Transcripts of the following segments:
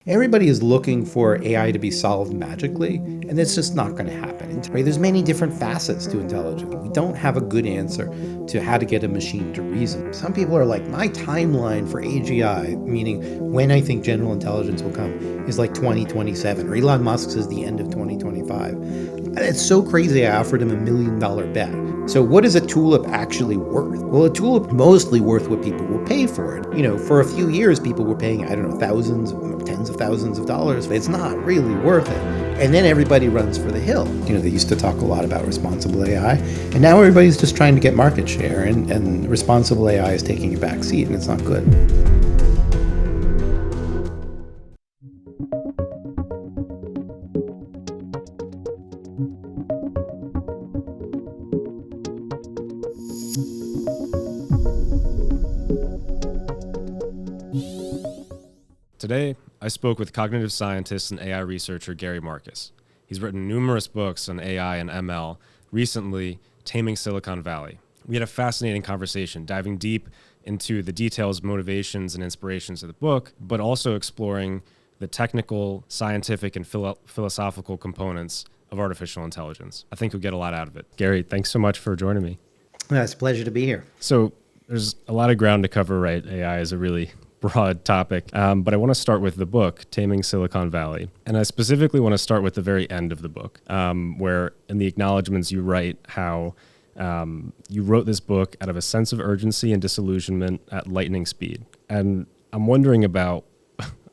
Everybody is looking for AI to be solved magically, and it's just not going to happen. Right? There's many different facets to intelligence. We don't have a good answer to how to get a machine to reason. Some people are like, my timeline for AGI, meaning when I think general intelligence will come, is like 2027, or Elon Musk says the end of 2025. It's so crazy I offered him $1 million bet. So what is a tulip actually worth? Well, a tulip mostly worth what people will pay for it. For a few years, people were paying, I don't know, thousands, tens of thousands of dollars. It's not really worth it. And then everybody runs for the hill. They used to talk a lot about responsible AI, and now everybody's just trying to get market share, and responsible AI is taking a back seat, and it's not good. Today, I spoke with cognitive scientist and AI researcher Gary Marcus. He's written numerous books on AI and ML, recently Taming Silicon Valley. We had a fascinating conversation, diving deep into the details, motivations, and inspirations of the book, but also exploring the technical, scientific, and philosophical components of artificial intelligence. I think you'll get a lot out of it. Gary, thanks so much for joining me. It's a pleasure to be here. So there's a lot of ground to cover, right? AI is a really broad topic, but I want to start with the book, Taming Silicon Valley. And I specifically want to start with the very end of the book, where in the acknowledgments you write how you wrote this book out of a sense of urgency and disillusionment at lightning speed. And I'm wondering about,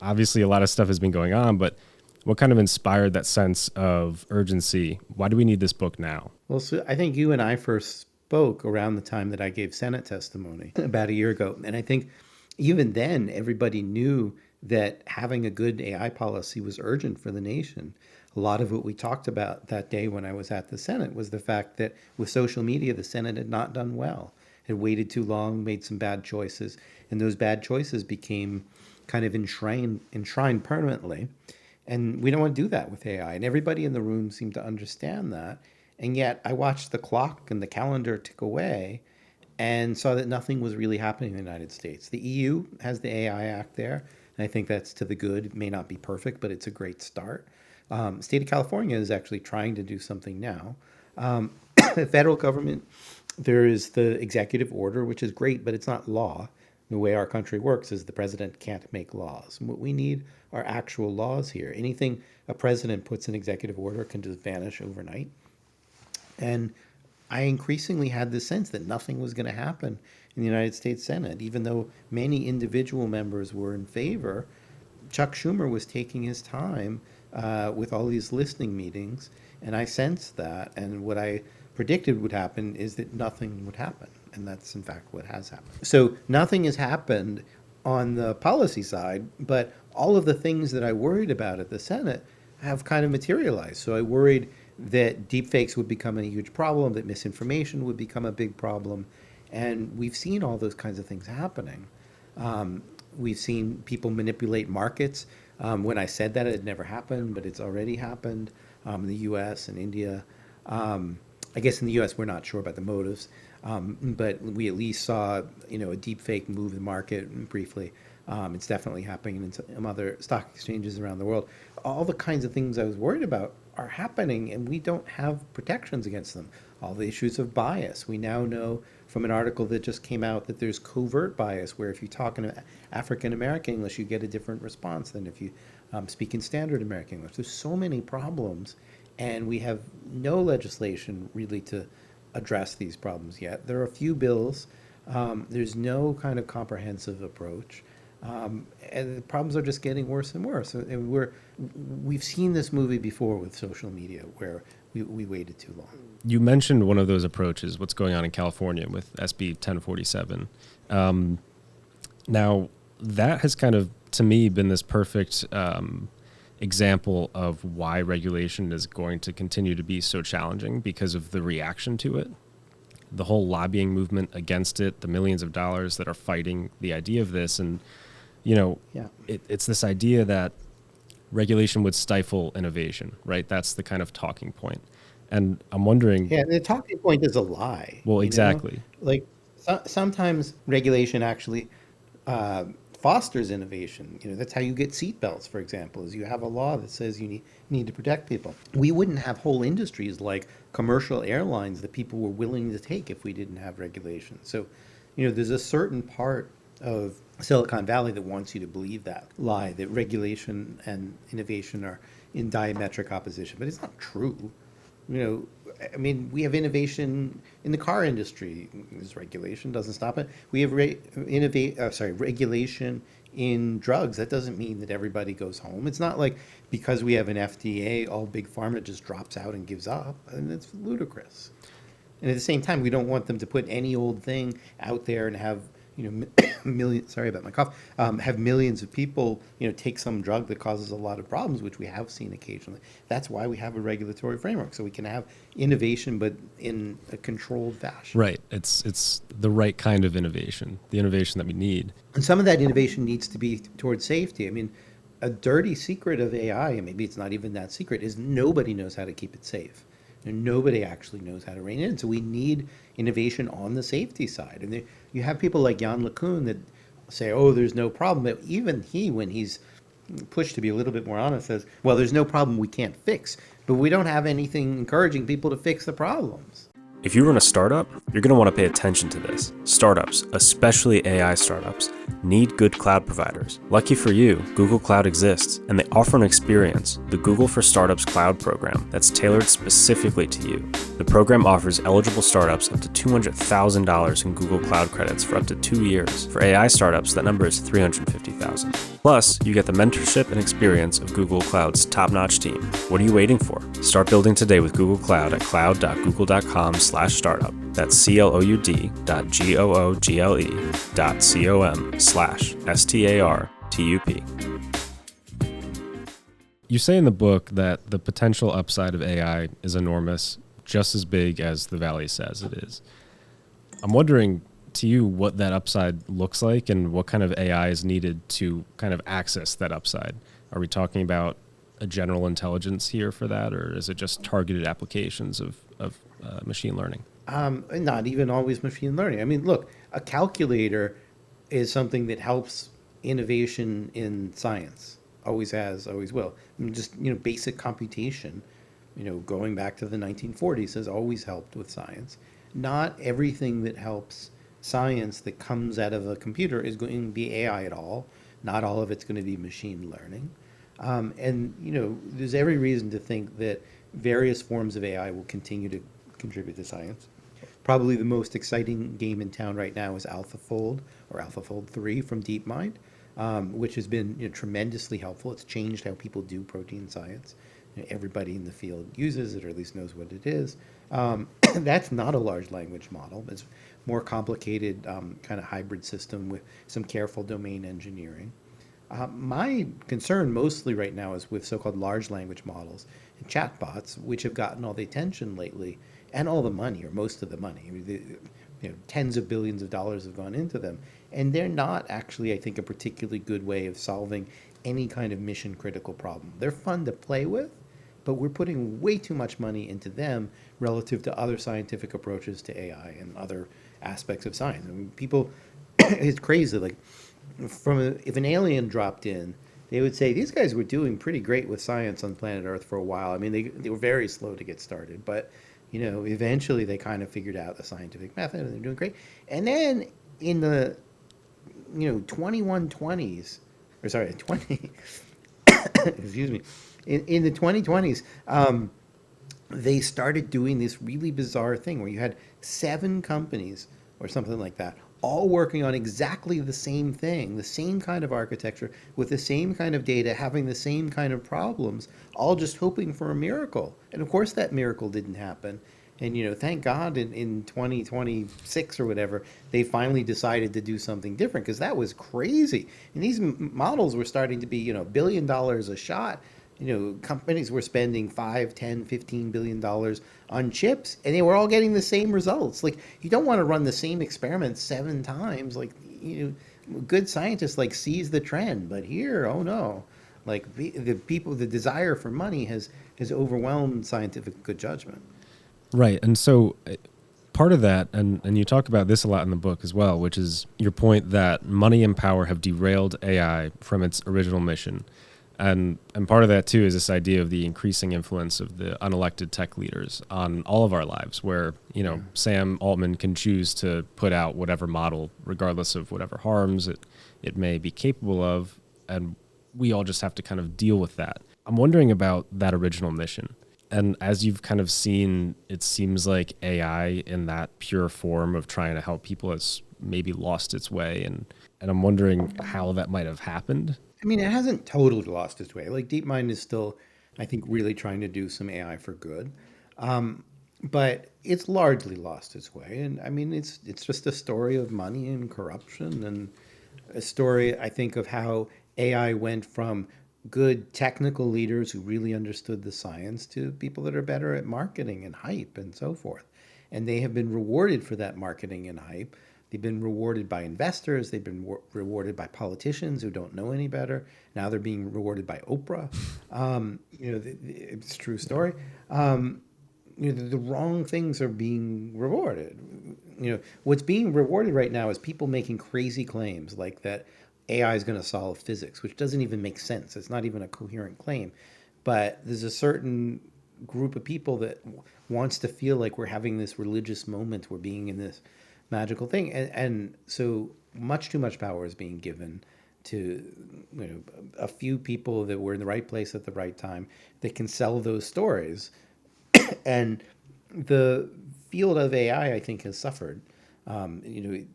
obviously a lot of stuff has been going on, but what kind of inspired that sense of urgency? Why do we need this book now? Well, so I think you and I first spoke around the time that I gave Senate testimony about a year ago. And I think even then, everybody knew that having a good AI policy was urgent for the nation. A lot of what we talked about that day when I was at the Senate was the fact that with social media, the Senate had not done well, had waited too long, made some bad choices, and those bad choices became kind of enshrined permanently. And we don't want to do that with AI. And everybody in the room seemed to understand that. And yet I watched the clock and the calendar tick away and saw that nothing was really happening in the United States. The EU has the AI Act there, and I think that's to the good. It may not be perfect, but it's a great start. The state of California is actually trying to do something now. The federal government, there is the executive order, which is great, but it's not law. The way our country works is the president can't make laws. And what we need are actual laws here. Anything a president puts in executive order can just vanish overnight. And I increasingly had the sense that nothing was going to happen in the United States Senate, even though many individual members were in favor. Chuck Schumer was taking his time with all these listening meetings, and I sensed that. And what I predicted would happen is that nothing would happen, and that's in fact what has happened. So nothing has happened on the policy side, but all of the things that I worried about at the Senate have kind of materialized. So I worried that deepfakes would become a huge problem, that misinformation would become a big problem. And we've seen all those kinds of things happening. We've seen people manipulate markets. When I said that, it had never happened, but it's already happened in the US and India. I guess in the US, we're not sure about the motives, but we at least saw, a deepfake move the market briefly. It's definitely happening in some other stock exchanges around the world. All the kinds of things I was worried about are happening, and we don't have protections against them. All the issues of bias. We now know from an article that just came out that there's covert bias, where if you talk in African American English, you get a different response than if you speak in standard American English. There's so many problems, and we have no legislation really to address these problems yet. There are a few bills. There's no kind of comprehensive approach. And the problems are just getting worse and worse. And we've seen this movie before with social media, where we waited too long. You mentioned one of those approaches, what's going on in California with SB 1047. Now, that has kind of, to me, been this perfect example of why regulation is going to continue to be so challenging because of the reaction to it. The whole lobbying movement against it, the millions of dollars that are fighting the idea of this. And, it's this idea that regulation would stifle innovation, right? That's the kind of talking point. And I'm wondering... Yeah, the talking point is a lie. Well, exactly. Like sometimes regulation actually fosters innovation. That's how you get seatbelts, for example, is you have a law that says you need to protect people. We wouldn't have whole industries like commercial airlines that people were willing to take if we didn't have regulation. So, there's a certain part of Silicon Valley that wants you to believe that lie, that regulation and innovation are in diametric opposition, but it's not true. you know, I mean, we have innovation in the car industry. There's regulation, doesn't stop it. We have regulation in drugs. That doesn't mean that everybody goes home. It's not like because we have an FDA, all big pharma just drops out and gives up. And it's ludicrous. And at the same time, we don't want them to put any old thing out there and have, millions, sorry about my cough, have millions of people, take some drug that causes a lot of problems, which we have seen occasionally. That's why we have a regulatory framework, so we can have innovation, but in a controlled fashion. Right. It's the right kind of innovation, the innovation that we need. And some of that innovation needs to be towards safety. I mean, a dirty secret of AI, and maybe it's not even that secret, is nobody knows how to keep it safe. And nobody actually knows how to rein it in. So we need innovation on the safety side. And you have people like Jan LeCun that say, oh, there's no problem. But even he, when he's pushed to be a little bit more honest, says, well, there's no problem we can't fix. But we don't have anything encouraging people to fix the problems. If you run a startup, you're going to want to pay attention to this. Startups, especially AI startups, need good cloud providers. Lucky for you, Google Cloud exists, and they offer an experience, the Google for Startups Cloud program, that's tailored specifically to you. The program offers eligible startups up to $200,000 in Google Cloud credits for up to 2 years. For AI startups, that number is $350,000. Plus, you get the mentorship and experience of Google Cloud's top-notch team. What are you waiting for? Start building today with Google Cloud at cloud.google.com/startup. That's cloud.google.com/STARTUP. You say in the book that the potential upside of AI is enormous, just as big as the Valley says it is. I'm wondering to you what that upside looks like and what kind of AI is needed to kind of access that upside. Are we talking about a general intelligence here for that, or is it just targeted applications of machine learning? Not even always machine learning. I mean, look, a calculator is something that helps innovation in science. Always has, always will. I mean, just, basic computation, going back to the 1940s has always helped with science. Not everything that helps science that comes out of a computer is going to be AI at all. Not all of it's going to be machine learning. And, there's every reason to think that various forms of AI will continue to contribute to science. Probably the most exciting game in town right now is AlphaFold or AlphaFold 3 from DeepMind, which has been tremendously helpful. It's changed how people do protein science. Everybody in the field uses it, or at least knows what it is. That's not a large language model. It's more complicated, kind of hybrid system with some careful domain engineering. My concern mostly right now is with so-called large language models and chatbots, which have gotten all the attention lately and all the money, or most of the money. I mean, tens of billions of dollars have gone into them, and they're not actually, I think, a particularly good way of solving any kind of mission-critical problem. They're fun to play with, but we're putting way too much money into them relative to other scientific approaches to AI and other aspects of science. I mean, people, it's crazy. Like, if an alien dropped in, they would say these guys were doing pretty great with science on planet Earth for a while. I mean, they were very slow to get started, but eventually they kind of figured out the scientific method and they're doing great. And then in the 2120s, or sorry, 20 excuse me, in the 2020s, they started doing this really bizarre thing where you had 7 companies or something like that, all working on exactly the same thing, the same kind of architecture, with the same kind of data, having the same kind of problems, all just hoping for a miracle. And of course that miracle didn't happen. And thank God in 2026 or whatever, they finally decided to do something different, because that was crazy. And these models were starting to be, $1 billion a shot. Companies were spending 5, 10, 15 billion dollars on chips, and they were all getting the same results. Like, you don't want to run the same experiment 7 times. Like, good scientists seize the trend, but here, oh no, like the people, the desire for money has overwhelmed scientific good judgment. Right. And so part of that, and you talk about this a lot in the book as well, which is your point that money and power have derailed AI from its original mission. And part of that too is this idea of the increasing influence of the unelected tech leaders on all of our lives, where, you know, Sam Altman can choose to put out whatever model, regardless of whatever harms it may be capable of, and we all just have to kind of deal with that. I'm wondering about that original mission. And as you've kind of seen, it seems like AI in that pure form of trying to help people has maybe lost its way. And I'm wondering how that might have happened. I mean, it hasn't totally lost its way. Like DeepMind is still, I think, really trying to do some AI for good, but it's largely lost its way. And I mean, it's just a story of money and corruption, and a story, I think, of how AI went from good technical leaders who really understood the science to people that are better at marketing and hype and so forth. And they have been rewarded for that marketing and hype. They've been rewarded by investors. They've been rewarded by politicians who don't know any better. Now they're being rewarded by Oprah. It's a true story. The wrong things are being rewarded. What's being rewarded right now is people making crazy claims like that AI is going to solve physics, which doesn't even make sense. It's not even a coherent claim. But there's a certain group of people that wants to feel like we're having this religious moment, we're being in this magical thing, and so much too much power is being given to a few people that were in the right place at the right time that can sell those stories. And the field of AI, I think, has suffered. It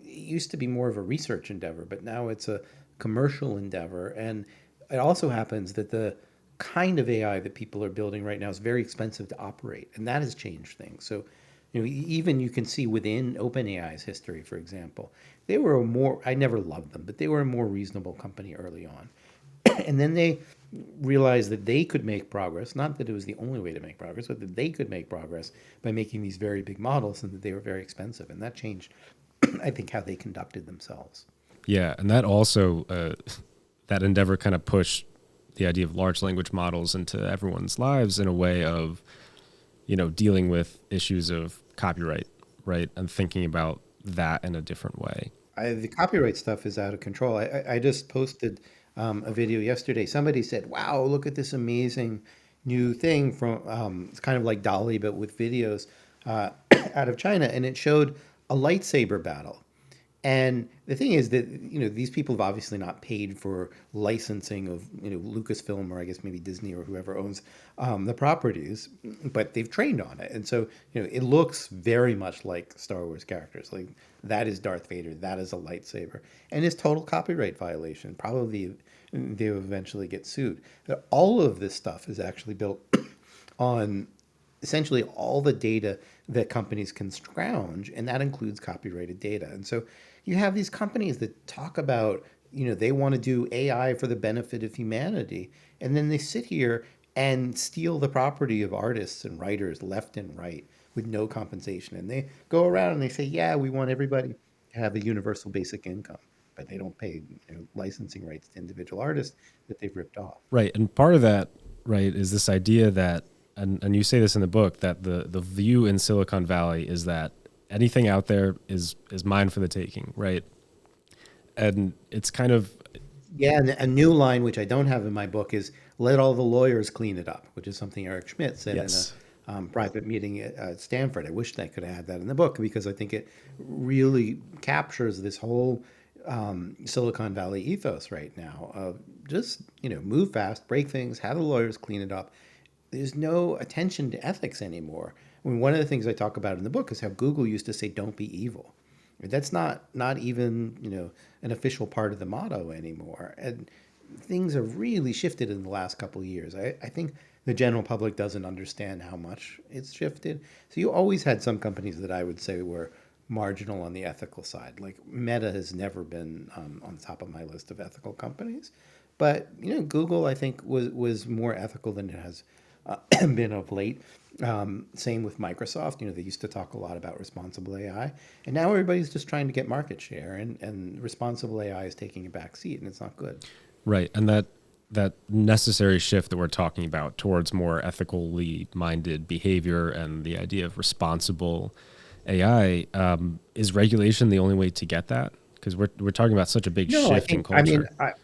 used to be more of a research endeavor, but now it's a commercial endeavor. And it also happens that the kind of AI that people are building right now is very expensive to operate, and that has changed things. So, even you can see within OpenAI's history, for example, they were I never loved them, but they were a more reasonable company early on. And then they realized that they could make progress, not that it was the only way to make progress, but that they could make progress by making these very big models, and that they were very expensive. And that changed, I think, how they conducted themselves. Yeah, and that also, that endeavor kind of pushed the idea of large language models into everyone's lives in a way of, dealing with issues of copyright, right? And thinking about that in a different way. The copyright stuff is out of control. I just posted a video yesterday. Somebody said, "Wow, look at this amazing new thing from it's kind of like Dolly, but with videos out of China," and it showed a lightsaber battle. And the thing is that these people have obviously not paid for licensing of Lucasfilm, or I guess maybe Disney or whoever owns the properties, but they've trained on it, and so it looks very much like Star Wars characters. Like that is Darth Vader, that is a lightsaber, and it's total copyright violation. Probably they will eventually get sued. But all of this stuff is actually built on essentially all the data that companies can scrounge, and that includes copyrighted data. And so you have these companies that talk about, they want to do AI for the benefit of humanity, and then they sit here and steal the property of artists and writers left and right with no compensation. And they go around and they say, yeah, we want everybody to have a universal basic income, but they don't pay licensing rights to individual artists that they've ripped off. Right. And part of that, right, is this idea that, and you say this in the book, that the view in Silicon Valley is that anything out there is mine for the taking, right? And it's kind of... Yeah, and a new line, which I don't have in my book, is "Let all the lawyers clean it up," which is something Eric Schmidt said Yes. in a private meeting at Stanford. I wish I could have had that in the book, because I think it really captures this whole Silicon Valley ethos right now of just, move fast, break things, have the lawyers clean it up. There's no attention to ethics anymore. I mean, one of the things I talk about in the book is how Google used to say, "Don't be evil." That's not even an official part of the motto anymore, and things have really shifted in the last couple of years. I think the general public doesn't understand how much it's shifted. So you always had some companies that I would say were marginal on the ethical side. Like Meta has never been on the top of my list of ethical companies, but Google, I think, was more ethical than it has been of late. Same with Microsoft. They used to talk a lot about responsible AI, and now everybody's just trying to get market share, and responsible AI is taking a back seat, and it's not good. Right. And that necessary shift that we're talking about towards more ethically minded behavior and the idea of responsible AI, is regulation the only way to get that? Because we're talking about such a big No, I shift in think, I mean, culture.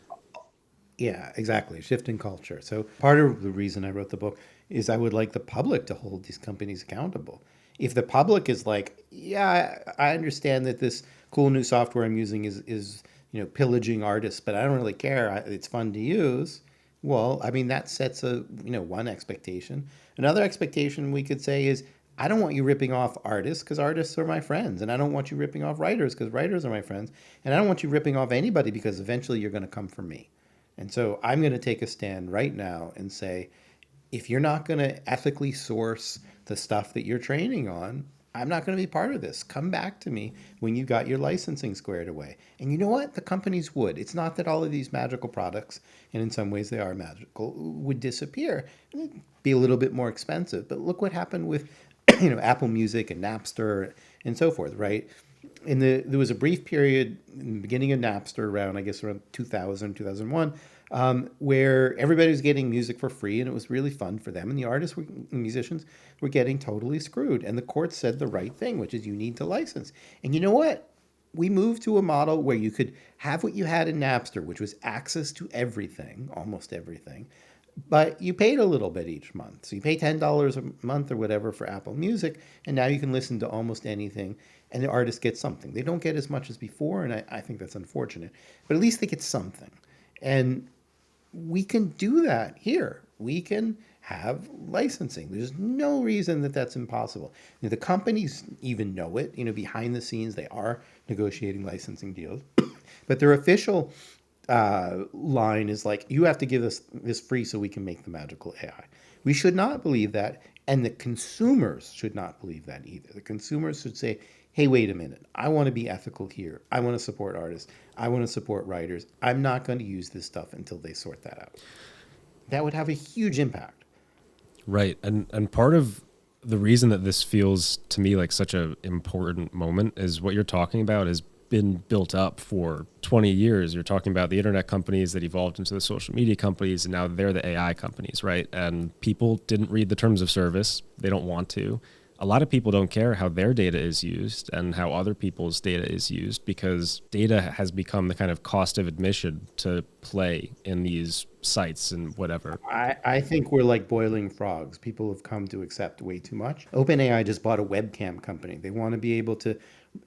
yeah, exactly. Shift in culture. So part of the reason I wrote the book is I would like the public to hold these companies accountable. If the public is like, yeah, I understand that this cool new software I'm using is pillaging artists, but I don't really care. It's fun to use. Well, I mean that sets a one expectation. Another expectation we could say is I don't want you ripping off artists because artists are my friends, and I don't want you ripping off writers because writers are my friends, and I don't want you ripping off anybody because eventually you're going to come for me. And so I'm going to take a stand right now and say, if you're not going to ethically source the stuff that you're training on, I'm not going to be part of this. Come back to me when you got your licensing squared away. And you know what? The companies would. It's not that all of these magical products, and in some ways they are magical, would disappear. It'd be a little bit more expensive. But look what happened with Apple Music and Napster and so forth, right? There was a brief period in the beginning of Napster around, I guess, around 2000, 2001, where everybody was getting music for free and it was really fun for them. And the artists were, musicians were getting totally screwed. And the court said the right thing, which is you need to license. And you know what? We moved to a model where you could have what you had in Napster, which was access to everything, almost everything, but you paid a little bit each month. So you pay $10 a month or whatever for Apple Music, and now you can listen to almost anything, and the artist gets something. They don't get as much as before, and I think that's unfortunate, but at least they get something. And we can do that here. We can have licensing. There's no reason that that's impossible. The companies even know it. Behind the scenes, they are negotiating licensing deals, but their official line is like, you have to give us this free so we can make the magical AI. We should not believe that, and the consumers should not believe that either. The consumers should say, hey, wait a minute, I want to be ethical here. I want to support artists. I want to support writers. I'm not going to use this stuff until they sort that out. That would have a huge impact. Right. And part of the reason that this feels to me like such an important moment is what you're talking about has been built up for 20 years. You're talking about the internet companies that evolved into the social media companies, and now they're the AI companies, right? And people didn't read the terms of service. They don't want to. A lot of people don't care how their data is used and how other people's data is used because data has become the kind of cost of admission to play in these sites and whatever. I think we're like boiling frogs. People have come to accept way too much. OpenAI just bought a webcam company. They want to be able to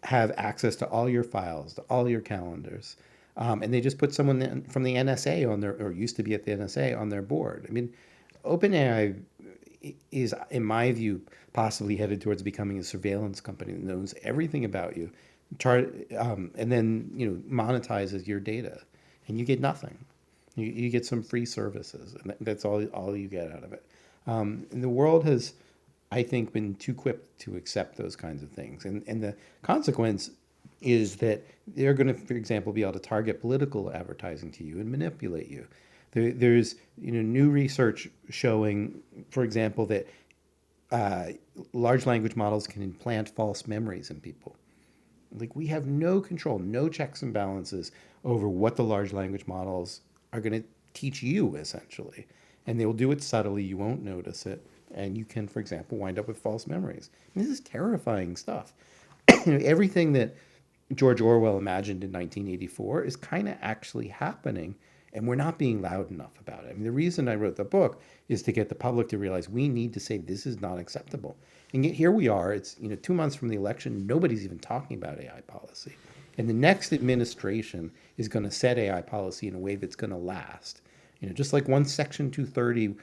have access to all your files, to all your calendars. And they just put someone from the NSA on their, or used to be at the NSA, on their board. I mean, OpenAI is, in my view, possibly headed towards becoming a surveillance company that knows everything about you, and then monetizes your data, and you get nothing. You get some free services, and that's all you get out of it. And the world has, I think, been too quick to accept those kinds of things, and the consequence is that they're going to, for example, be able to target political advertising to you and manipulate you. There's new research showing, for example, that large language models can implant false memories in people. Like, we have no control, no checks and balances over what the large language models are going to teach you, essentially. And they will do it subtly, you won't notice it, and you can, for example, wind up with false memories. And this is terrifying stuff. Everything that George Orwell imagined in 1984 is kind of actually happening, and we're not being loud enough about it. I mean, the reason I wrote the book is to get the public to realize we need to say this is not acceptable. And yet here we are. It's 2 months from the election. Nobody's even talking about AI policy. And the next administration is going to set AI policy in a way that's going to last. Just like once Section 230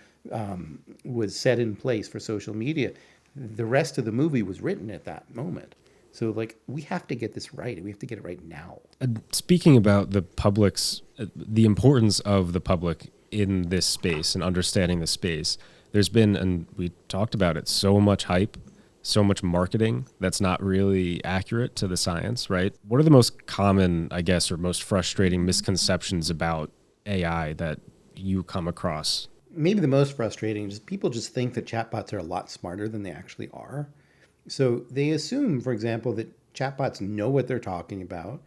was set in place for social media, the rest of the movie was written at that moment. So, like, we have to get this right, and we have to get it right now. And speaking about the public's, the importance of the public in this space and understanding the space, there's been, and we talked about it, so much hype, so much marketing that's not really accurate to the science, right? What are the most common, I guess, or most frustrating misconceptions about AI that you come across? Maybe the most frustrating is people just think that chatbots are a lot smarter than they actually are. So they assume, for example, that chatbots know what they're talking about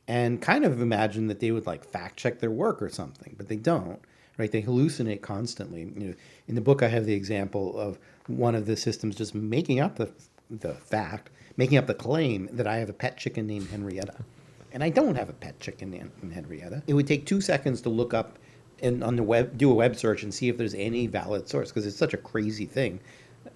and kind of imagine that they would like fact check their work or something, but they don't, right? They hallucinate constantly. In the book, I have the example of one of the systems just making up the the fact, making up the claim that I have a pet chicken named Henrietta. And I don't have a pet chicken named Henrietta. It would take 2 seconds to look up and on the web, do a web search and see if there's any valid source, because it's such a crazy thing.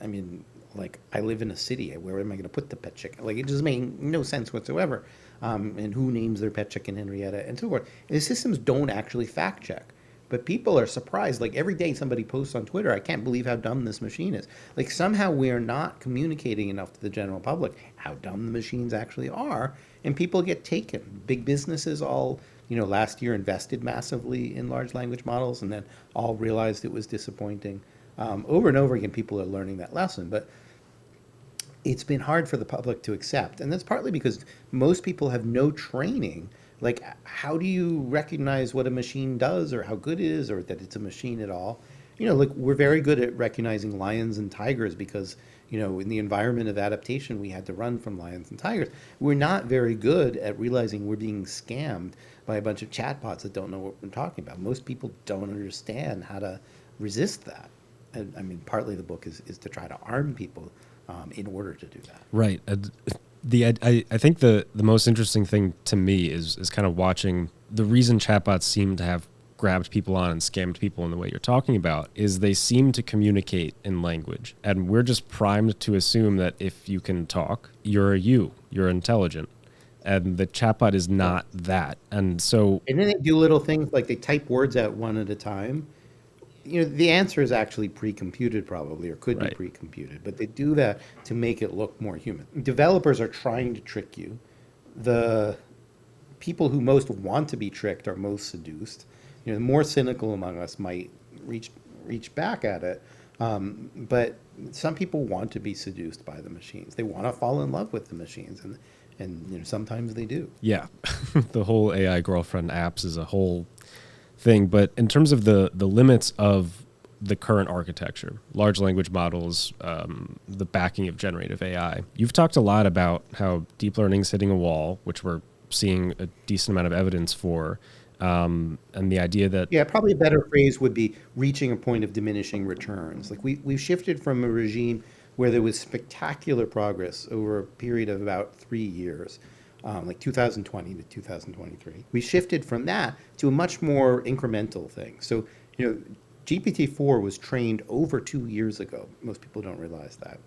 I mean, like, I live in a city. Where am I going to put the pet chicken? Like, it just made no sense whatsoever. And who names their pet chicken Henrietta and so forth. And the systems don't actually fact check. But people are surprised. Like, every day somebody posts on Twitter, I can't believe how dumb this machine is. Like, somehow we are not communicating enough to the general public how dumb the machines actually are. And people get taken. Big businesses all, last year invested massively in large language models and then all realized it was disappointing. Over and over again, people are learning that lesson. But it's been hard for the public to accept. And that's partly because most people have no training. Like, how do you recognize what a machine does or how good it is or that it's a machine at all? Like, we're very good at recognizing lions and tigers because, in the environment of adaptation, we had to run from lions and tigers. We're not very good at realizing we're being scammed by a bunch of chatbots that don't know what we're talking about. Most people don't understand how to resist that. And I mean, partly the book is to try to arm people in order to do that. Right. I think the most interesting thing to me is kind of watching the reason chatbots seem to have grabbed people on and scammed people in the way you're talking about is they seem to communicate in language. And we're just primed to assume that if you can talk, you're intelligent. And the chatbot is not that. And so, And then they do little things like they type words out one at a time. The answer is actually pre-computed probably, or could be right. pre-computed, but they do that to make it look more human. Developers are trying to trick you. The people who most want to be tricked are most seduced. The more cynical among us might reach back at it, but some people want to be seduced by the machines. They want to fall in love with the machines, and sometimes they do. Yeah, the whole AI girlfriend apps is a whole thing. But in terms of the limits of the current architecture, large language models, the backing of generative AI, you've talked a lot about how deep learning is hitting a wall, which we're seeing a decent amount of evidence for. And the idea that... Yeah, probably a better phrase would be reaching a point of diminishing returns. Like we've shifted from a regime where there was spectacular progress over a period of about 3 years, like 2020 to 2023. We shifted from that to a much more incremental thing. So, GPT-4 was trained over 2 years ago. Most people don't realize that.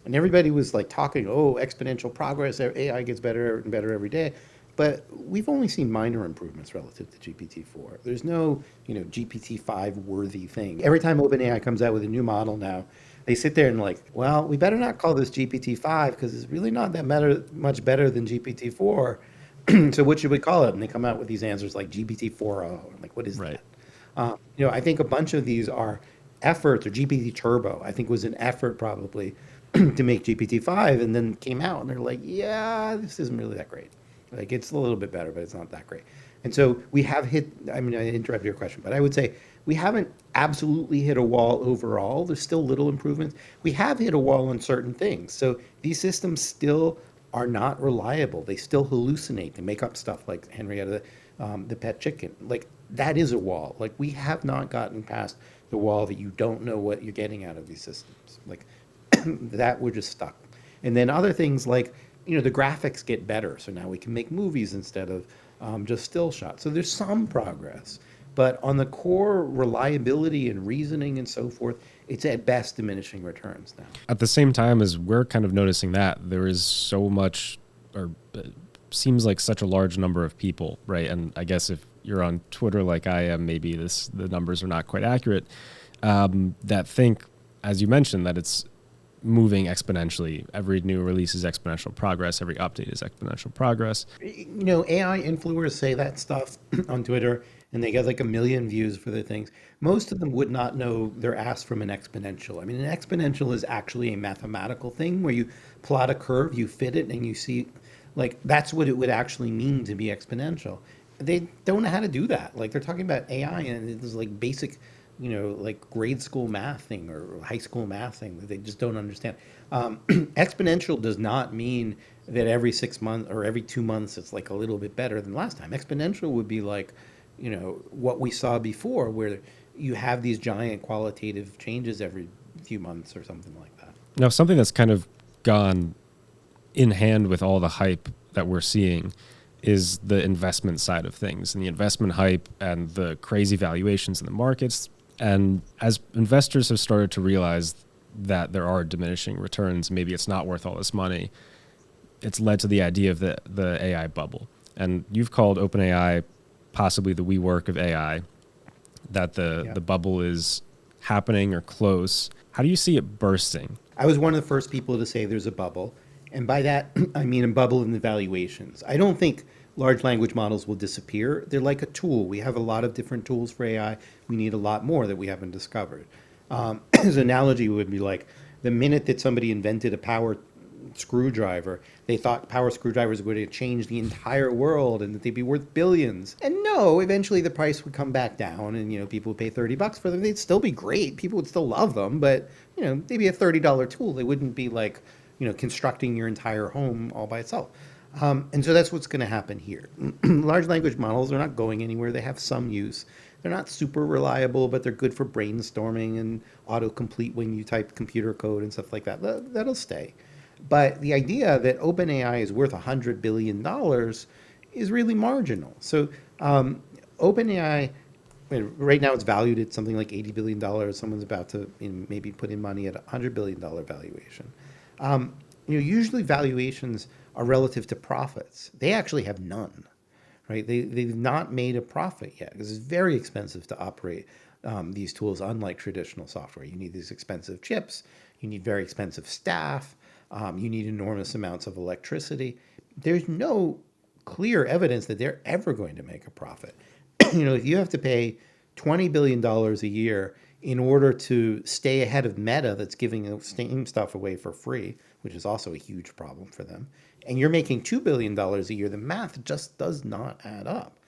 And everybody was like talking, oh, exponential progress, AI gets better and better every day. But we've only seen minor improvements relative to GPT-4. There's no, GPT-5 worthy thing. Every time OpenAI comes out with a new model now, they sit there and like, well, we better not call this GPT-5 because it's really not that much better than GPT-4. So what should we call it? And they come out with these answers like GPT-4o. Like, what is Right. that? I think a bunch of these are efforts, or GPT Turbo, I think was an effort probably to make GPT-5, and then came out and they're like, yeah, this isn't really that great. Like, it's a little bit better, but it's not that great. And so we have hit, I interrupted your question, but I would say we haven't absolutely hit a wall overall. There's still little improvements. We have hit a wall on certain things. So these systems still are not reliable. They still hallucinate. They make up stuff like Henrietta, the pet chicken. Like, that is a wall. Like, we have not gotten past the wall that you don't know what you're getting out of these systems. Like, that we're just stuck. And then other things like, the graphics get better. So now we can make movies instead of just still shots. So there's some progress. But on the core reliability and reasoning and so forth, it's at best diminishing returns now. At the same time as we're kind of noticing that, there is so much, or seems like such a large number of people, right? And I guess if you're on Twitter like I am, maybe the numbers are not quite accurate, that think, as you mentioned, that it's moving exponentially. Every new release is exponential progress. Every update is exponential progress. AI influencers say that stuff on Twitter, and they get like 1 million views for their things. Most of them would not know their ass from an exponential. I mean, an exponential is actually a mathematical thing where you plot a curve, you fit it, and you see, like, that's what it would actually mean to be exponential. They don't know how to do that. Like, they're talking about AI, and it's like basic, like grade school math thing or high school math thing that they just don't understand. Exponential does not mean that every 6 months or every 2 months it's like a little bit better than last time. Exponential would be like, what we saw before, where you have these giant qualitative changes every few months or something like that. Now, something that's kind of gone in hand with all the hype that we're seeing is the investment side of things, and the investment hype and the crazy valuations in the markets. And as investors have started to realize that there are diminishing returns, maybe it's not worth all this money, it's led to the idea of the AI bubble. And you've called OpenAI possibly the WeWork of AI, that Yeah. the bubble is happening or close. How do you see it bursting? I was one of the first people to say there's a bubble. And by that, I mean a bubble in the valuations. I don't think large language models will disappear. They're like a tool. We have a lot of different tools for AI. We need a lot more that we haven't discovered. His analogy would be like the minute that somebody invented a power screwdriver, they thought power screwdrivers would have changed the entire world and that they'd be worth billions. And no, eventually the price would come back down, and people would pay $30 for them. They'd still be great. People would still love them, but they'd be a $30 tool. They wouldn't be like constructing your entire home all by itself. And so that's what's going to happen here. Large language models are not going anywhere. They have some use. They're not super reliable, but they're good for brainstorming and autocomplete when you type computer code and stuff like that. That'll stay. But the idea that OpenAI is worth $100 billion is really marginal. So OpenAI, right now it's valued at something like $80 billion. Someone's about to maybe put in money at $100 billion valuation. Usually valuations are relative to profits. They actually have none, right? They've not made a profit yet because it's very expensive to operate these tools, unlike traditional software. You need these expensive chips, you need very expensive staff, you need enormous amounts of electricity. There's no clear evidence that they're ever going to make a profit. If you have to pay $20 billion a year in order to stay ahead of Meta, that's giving the same stuff away for free, which is also a huge problem for them, and you're making $2 billion a year, the math just does not add up.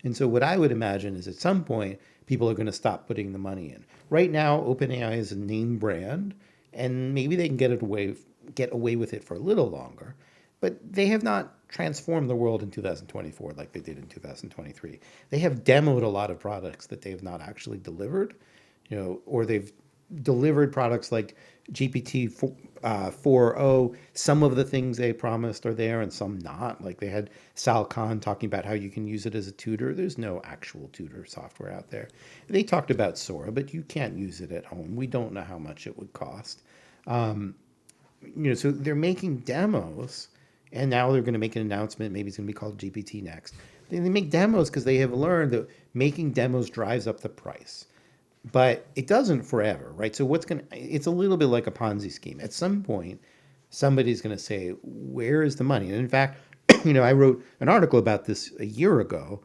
And so what I would imagine is at some point, people are going to stop putting the money in. Right now, OpenAI is a name brand, and maybe they can get away with it for a little longer, but they have not transformed the world in 2024 like they did in 2023. They have demoed a lot of products that they have not actually delivered, or they've delivered products like GPT 4.0. Some of the things they promised are there and some not. Like they had Sal Khan talking about how you can use it as a tutor. There's no actual tutor software out there. They talked about Sora, but you can't use it at home. We don't know how much it would cost. So they're making demos, and now they're going to make an announcement. Maybe it's going to be called GPT next. They make demos because they have learned that making demos drives up the price, but it doesn't forever, right? So it's a little bit like a Ponzi scheme. At some point, somebody's going to say, where is the money? And in fact, I wrote an article about this a year ago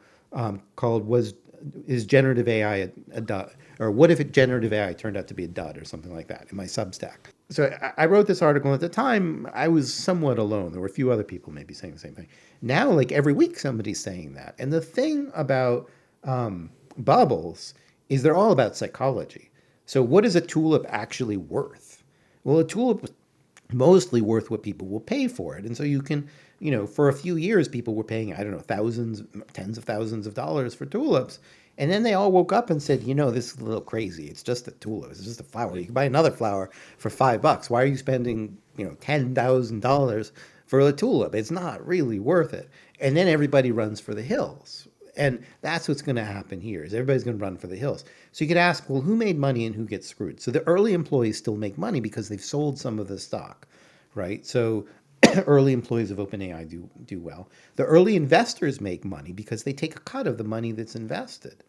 called is generative AI a dud? Or what if generative AI turned out to be a dud or something like that in my Substack? So I wrote this article. At the time, I was somewhat alone. There were a few other people maybe saying the same thing. Now, like every week, somebody's saying that. And the thing about bubbles is they're all about psychology. So what is a tulip actually worth? Well, a tulip was mostly worth what people will pay for it. And so you can, for a few years, people were paying, I don't know, thousands, tens of thousands of dollars for tulips. And then they all woke up and said, this is a little crazy. It's just a tulip. It's just a flower. You can buy another flower for $5. Why are you spending, $10,000 for a tulip? It's not really worth it. And then everybody runs for the hills. And that's what's going to happen here is everybody's going to run for the hills. So you could ask, well, who made money and who gets screwed? So the early employees still make money because they've sold some of the stock, right? So early employees of OpenAI do well. The early investors make money because they take a cut of the money that's invested.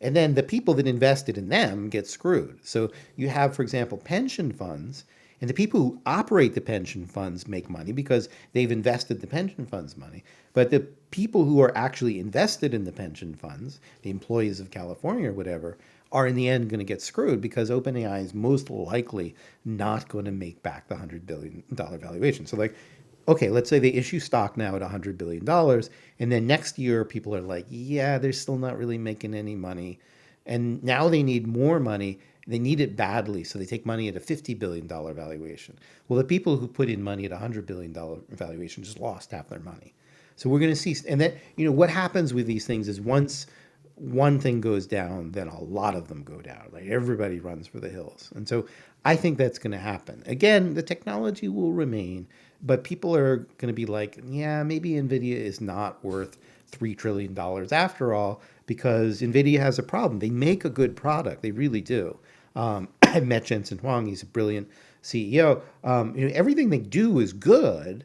And then the people that invested in them get screwed. So you have, for example, pension funds, and the people who operate the pension funds make money because they've invested the pension funds money. But the people who are actually invested in the pension funds, the employees of California or whatever, are in the end going to get screwed because OpenAI is most likely not going to make back the $100 billion valuation. So okay, let's say they issue stock now at $100 billion, and then next year people are like, yeah, they're still not really making any money. And now they need more money. They need it badly, so they take money at a $50 billion valuation. Well, the people who put in money at a $100 billion valuation just lost half their money. So we're going to see, and then, what happens with these things is once one thing goes down, then a lot of them go down. Like everybody runs for the hills. And so I think that's going to happen. Again, the technology will remain, but people are going to be like, yeah, maybe NVIDIA is not worth $3 trillion after all, because NVIDIA has a problem. They make a good product. They really do. I met Jensen Huang. He's a brilliant CEO. Everything they do is good,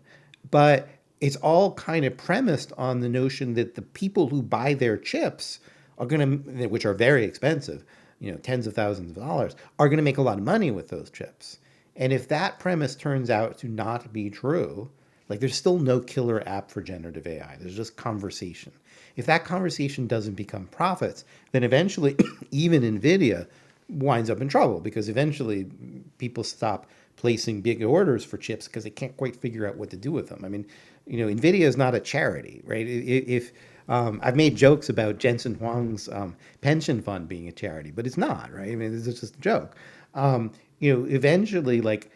but it's all kind of premised on the notion that the people who buy their chips are going to, which are very expensive, tens of thousands of dollars, are going to make a lot of money with those chips. And if that premise turns out to not be true, like there's still no killer app for generative AI. There's just conversation. If that conversation doesn't become profits, then eventually even NVIDIA winds up in trouble because eventually people stop placing big orders for chips because they can't quite figure out what to do with them. I mean, NVIDIA is not a charity, right? If I've made jokes about Jensen Huang's pension fund being a charity, but it's not, right? I mean, this is just a joke. Eventually, like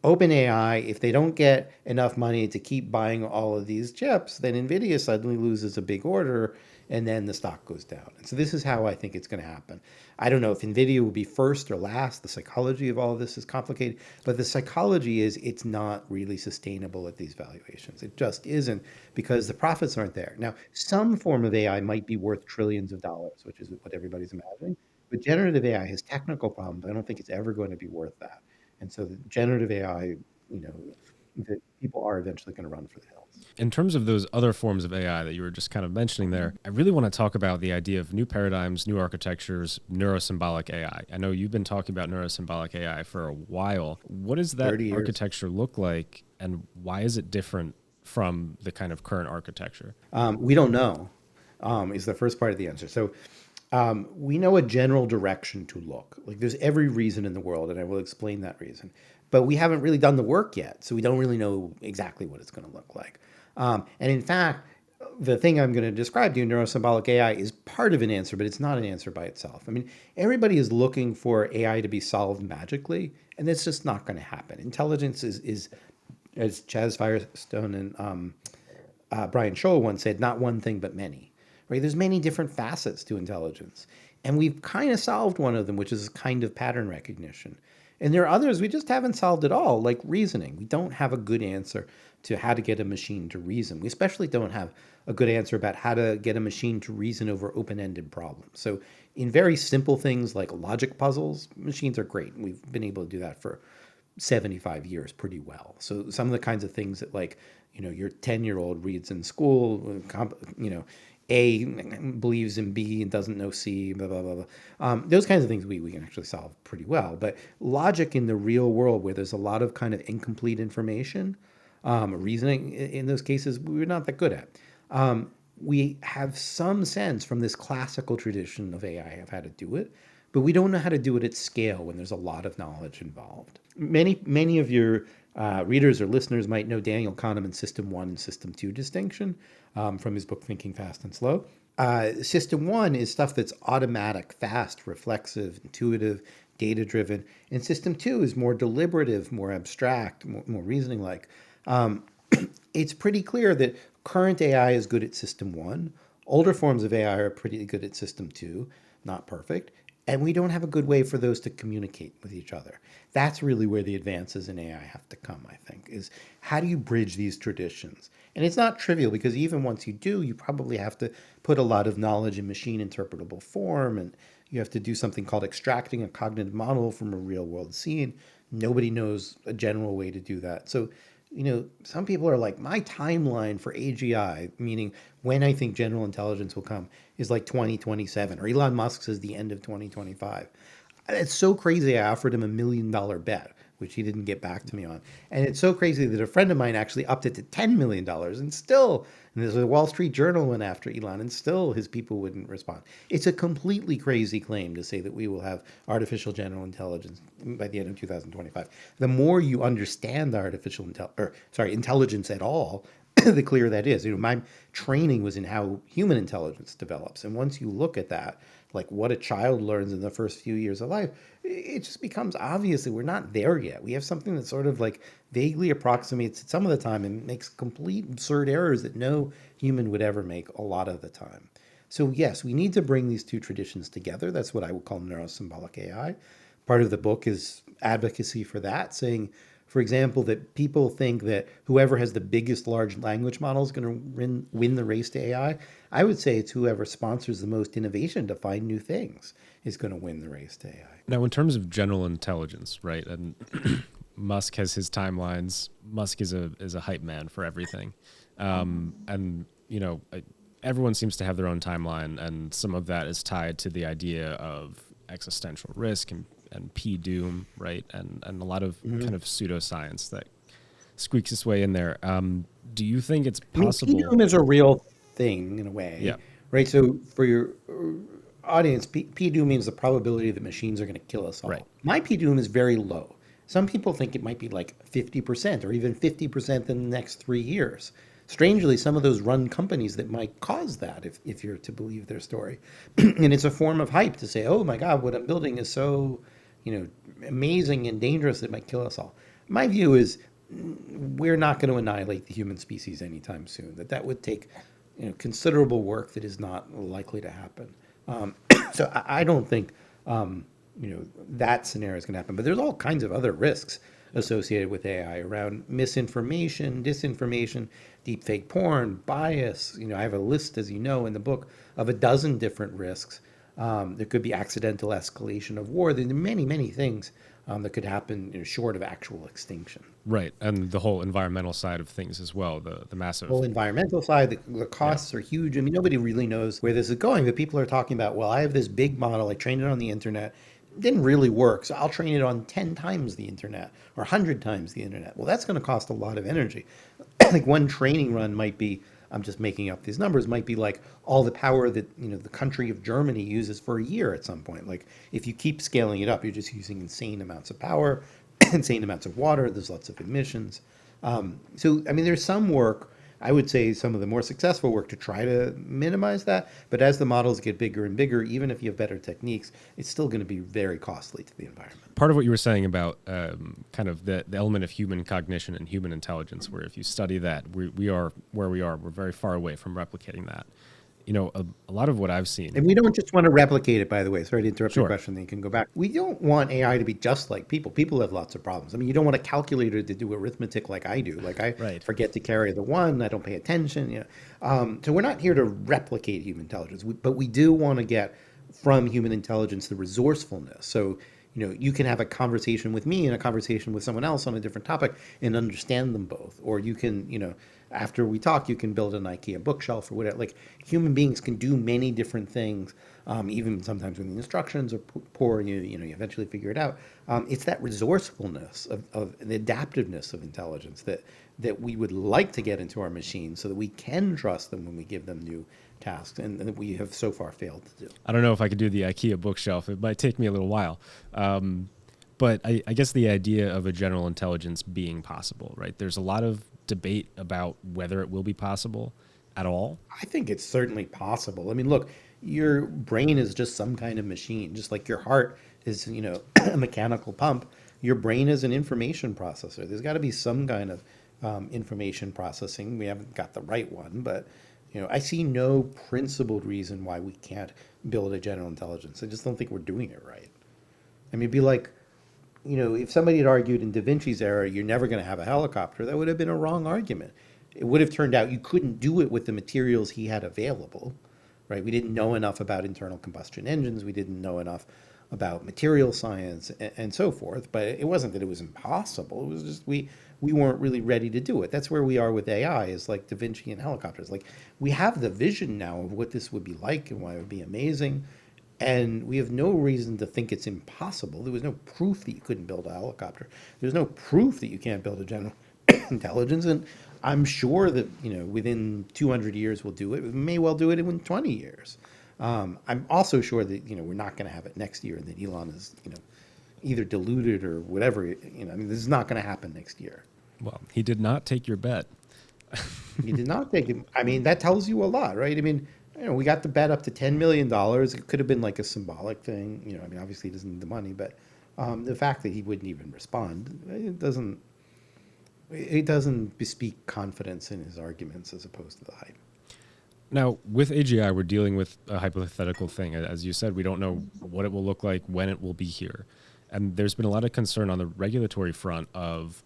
OpenAI, if they don't get enough money to keep buying all of these chips, then NVIDIA suddenly loses a big order and then the stock goes down. And so this is how I think it's going to happen. I don't know if NVIDIA will be first or last. The psychology of all of this is complicated, but the psychology is it's not really sustainable at these valuations. It just isn't because the profits aren't there. Now, some form of AI might be worth trillions of dollars, which is what everybody's imagining, but generative AI has technical problems. I don't think it's ever going to be worth that. And so the generative AI, that people are eventually going to run for the hills. In terms of those other forms of AI that you were just kind of mentioning there, I really want to talk about the idea of new paradigms, new architectures, neurosymbolic AI. I know you've been talking about neurosymbolic AI for a while. What does that 30 years. architecture look like, and why is it different from the kind of current architecture? We don't know, is the first part of the answer. So we know a general direction to look. Like there's every reason in the world, and I will explain that reason. But we haven't really done the work yet, so we don't really know exactly what it's going to look like. And in fact, the thing I'm going to describe to you, neurosymbolic AI, is part of an answer, but it's not an answer by itself. I mean, everybody is looking for AI to be solved magically, and it's just not going to happen. Intelligence is as Chaz Firestone and Brian Scholl once said, not one thing but many. Right? There's many different facets to intelligence, and we've kind of solved one of them, which is kind of pattern recognition. And there are others we just haven't solved at all, like reasoning. We don't have a good answer to how to get a machine to reason. We especially don't have a good answer about how to get a machine to reason over open-ended problems. So in very simple things like logic puzzles, machines are great. We've been able to do that for 75 years pretty well. So some of the kinds of things that like, your 10-year-old reads in school, A believes in B and doesn't know C, blah, blah, blah, blah. Those kinds of things we can actually solve pretty well. But logic in the real world where there's a lot of kind of incomplete information, reasoning in those cases, we're not that good at. We have some sense from this classical tradition of AI of how to do it, but we don't know how to do it at scale when there's a lot of knowledge involved. Many of your readers or listeners might know Daniel Kahneman's System 1 and System 2 distinction from his book Thinking Fast and Slow. System 1 is stuff that's automatic, fast, reflexive, intuitive, data-driven. And System 2 is more deliberative, more abstract, more reasoning-like. It's pretty clear that current AI is good at System 1. Older forms of AI are pretty good at System 2, not perfect. And we don't have a good way for those to communicate with each other. That's really where the advances in AI have to come, I think, is how do you bridge these traditions? And it's not trivial because even once you do, you probably have to put a lot of knowledge in machine interpretable form, and you have to do something called extracting a cognitive model from a real world scene. Nobody knows a general way to do that. So some people are like, my timeline for AGI, meaning when I think general intelligence will come, is like 2027, or Elon Musk says the end of 2025. It's so crazy. I offered him $1 million bet, which he didn't get back to me on. And it's so crazy that a friend of mine actually upped it to $10 million and still, and there's a Wall Street Journal went after Elon and still his people wouldn't respond. It's a completely crazy claim to say that we will have artificial general intelligence by the end of 2025. The more you understand intelligence at all, the clearer that is. My training was in how human intelligence develops. And once you look at that, like what a child learns in the first few years of life, it just becomes obvious that we're not there yet. We have something that sort of like vaguely approximates it some of the time and makes complete absurd errors that no human would ever make a lot of the time. So yes, we need to bring these two traditions together. That's what I would call neurosymbolic AI. Part of the book is advocacy for that, saying, for example, that people think that whoever has the biggest large language model is going to win the race to AI. I would say it's whoever sponsors the most innovation to find new things is going to win the race to AI. Now, in terms of general intelligence, right? And Musk has his timelines. Musk is a hype man for everything, and everyone seems to have their own timeline, and some of that is tied to the idea of existential risk and P doom, right? And a lot of kind of pseudoscience that squeaks its way in there. Do you think it's I mean, possible? P-doom is a real thing in a way, Yeah, right? So for your audience, P-doom means the probability that machines are going to kill us right. all. My P-doom is very low. Some people think it might be like 50% or even 50% in the next 3 years. Strangely, some of those run companies that might cause that, if you're to believe their story. And it's a form of hype to say, oh my God, what I'm building is so, amazing and dangerous that it might kill us all. My view is we're not going to annihilate the human species anytime soon. That would take considerable work that is not likely to happen. So I don't think that scenario is going to happen. But there's all kinds of other risks associated with AI around misinformation, disinformation, deepfake porn, bias. I have a list, as you know, in the book of a dozen different risks. There could be accidental escalation of war. There are many, many things that could happen short of actual extinction. Right, and the whole environmental side of things as well, the massive, Whole environmental side, the yeah, costs are huge. I mean, nobody really knows where this is going, but people are talking about, well, I have this big model, I trained it on the internet, it didn't really work, so I'll train it on 10 times the internet or 100 times the internet. Well, that's going to cost a lot of energy. Like one training run might be, I'm just making up these numbers, might be like all the power that, the country of Germany uses for a year at some point. Like if you keep scaling it up, you're just using insane amounts of power, insane amounts of water, there's lots of emissions. So, I mean, there's some work, I would say some of the more successful work to try to minimize that. But as the models get bigger and bigger, even if you have better techniques, it's still going to be very costly to the environment. part of what you were saying about kind of the element of human cognition and human intelligence, where if you study that, we are where we are. We're very far away from replicating that. A lot of what I've seen. And we don't just want to replicate it, by the way. Sorry to interrupt your Sure. question, then you can go back. We don't want AI to be just like people. People have lots of problems. I mean, you don't want a calculator to do arithmetic like I do. Like I Right. forget to carry the one, I don't pay attention. So we're not here to replicate human intelligence, but we do want to get from human intelligence the resourcefulness. So, you can have a conversation with me and a conversation with someone else on a different topic and understand them both. Or you can, after we talk, you can build an IKEA bookshelf or whatever. Like human beings can do many different things, even sometimes when the instructions are poor and you eventually figure it out. It's that resourcefulness of the adaptiveness of intelligence that we would like to get into our machines so that we can trust them when we give them new tasks, and that we have so far failed to do. I don't know if I could do the IKEA bookshelf. It might take me a little while. But I guess the idea of a general intelligence being possible, right? There's a lot of debate about whether it will be possible at all. I think it's certainly possible. I mean, look, your brain is just some kind of machine, just like your heart is, a mechanical pump. Your brain is an information processor. There's got to be some kind of information processing. We haven't got the right one, but I see no principled reason why we can't build a general intelligence. I just don't think we're doing it right. I mean, it'd be like, if somebody had argued in Da Vinci's era, you're never going to have a helicopter, that would have been a wrong argument. It would have turned out you couldn't do it with the materials he had available, right? We didn't know enough about internal combustion engines. We didn't know enough about material science and so forth. But it wasn't that it was impossible. It was just we weren't really ready to do it. That's where we are with AI, is like Da Vinci and helicopters. Like we have the vision now of what this would be like and why it would be amazing. And we have no reason to think it's impossible. There was no proof that you couldn't build a helicopter. There's no proof that you can't build a general intelligence. And I'm sure that, within 200 years we'll do it. We may well do it in 20 years. I'm also sure that, we're not going to have it next year and that Elon is, either deluded or whatever. I mean, this is not going to happen next year. Well, he did not take your bet. He did not take it. I mean, that tells you a lot, right? I mean, we got the bet up to $10 million. It could have been like a symbolic thing. I mean, obviously he doesn't need the money, but the fact that he wouldn't even respond, it doesn't bespeak confidence in his arguments as opposed to the hype. Now, with AGI, we're dealing with a hypothetical thing. As you said, we don't know what it will look like, when it will be here. And there's been a lot of concern on the regulatory front of,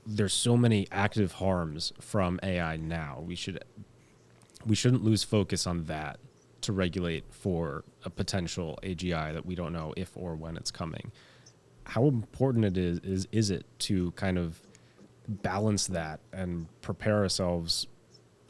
there's so many active harms from AI now. We shouldn't lose focus on that to regulate for a potential AGI that we don't know if or when it's coming. How important it is it to kind of balance that and prepare ourselves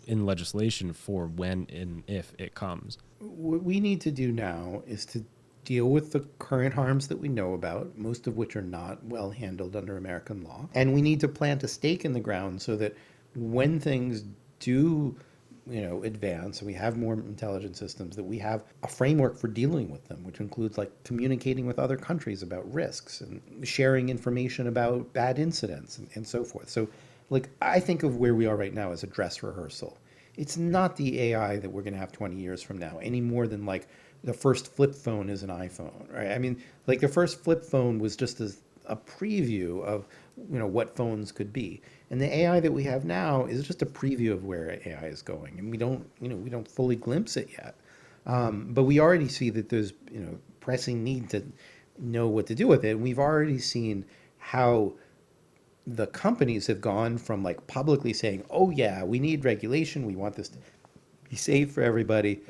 in legislation for when and if it comes? What we need to do now is to deal with the current harms that we know about, most of which are not well handled under American law. And we need to plant a stake in the ground so that when things do, advance and we have more intelligent systems, that we have a framework for dealing with them, which includes like communicating with other countries about risks and sharing information about bad incidents and so forth. So like I think of where we are right now as a dress rehearsal. It's not the AI that we're going to have 20 years from now any more than like the first flip phone is an iPhone, right? I mean, like the first flip phone was just a preview of what phones could be, and the AI that we have now is just a preview of where AI is going, and we don't fully glimpse it yet. But we already see that there's pressing need to know what to do with it, and we've already seen how the companies have gone from like publicly saying, "Oh yeah, we need regulation. We want this to be safe for everybody,"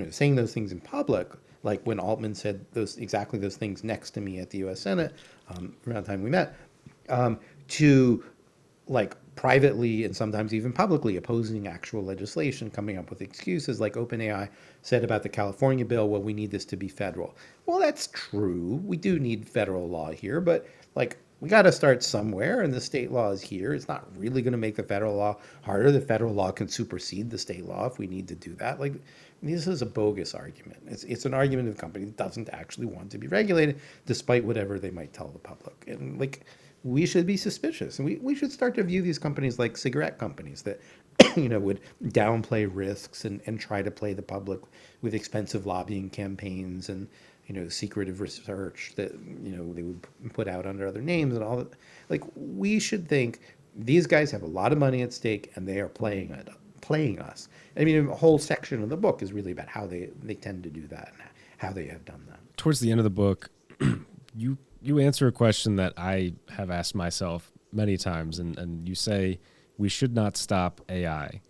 saying those things in public, like when Altman said exactly those things next to me at the U.S. Senate around the time we met, to like privately and sometimes even publicly opposing actual legislation, coming up with excuses like OpenAI said about the California bill, well, we need this to be federal. Well, that's true. We do need federal law here, but like we got to start somewhere, and the state law is here. It's not really going to make the federal law harder. The federal law can supersede the state law if we need to do that. Like, this is a bogus argument. It's an argument of a company that doesn't actually want to be regulated, despite whatever they might tell the public. And like, we should be suspicious, and we should start to view these companies like cigarette companies that would downplay risks and try to play the public with expensive lobbying campaigns and secretive research that they would put out under other names and all that. Like, we should think these guys have a lot of money at stake and they are playing us. I mean, a whole section of the book is really about how they tend to do that and how they have done that. Towards the end of the book, you answer a question that I have asked myself many times, and you say we should not stop AI,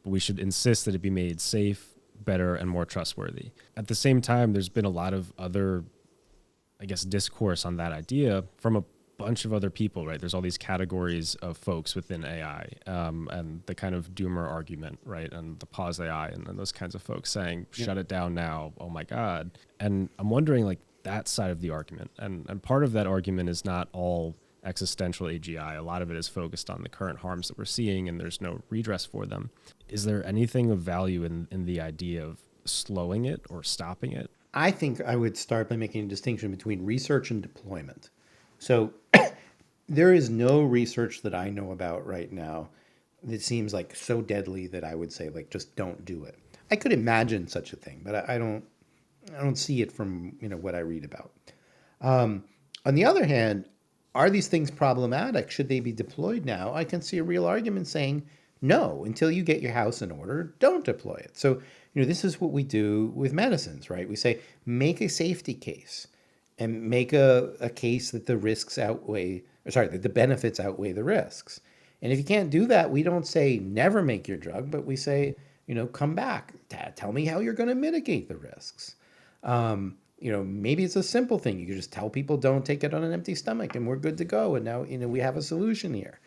but we should insist that it be made safe, better, and more trustworthy. At the same time, there's been a lot of other, discourse on that idea from a bunch of other people, right? There's all these categories of folks within AI, and the kind of doomer argument, right? And the pause AI and those kinds of folks saying, shut it down now, oh my God. And I'm wondering, like, that side of the argument. And part of that argument is not all existential AGI. A lot of it is focused on the current harms that we're seeing, and there's no redress for them. Is there anything of value in the idea of slowing it or stopping it? I think I would start by making a distinction between research and deployment. So there is no research that I know about right now that seems like so deadly that I would say like just don't do it. I could imagine such a thing, but I don't see it from what I read about. On the other hand, are these things problematic? Should they be deployed now? I can see a real argument saying no. Until you get your house in order, don't deploy it. So this is what we do with medicines, right? We say make a safety case and make a case that the risks that the benefits outweigh the risks. And if you can't do that, we don't say never make your drug, but we say come back, tell me how you're going to mitigate the risks. Maybe it's a simple thing. You can just tell people don't take it on an empty stomach and we're good to go. And now, we have a solution here.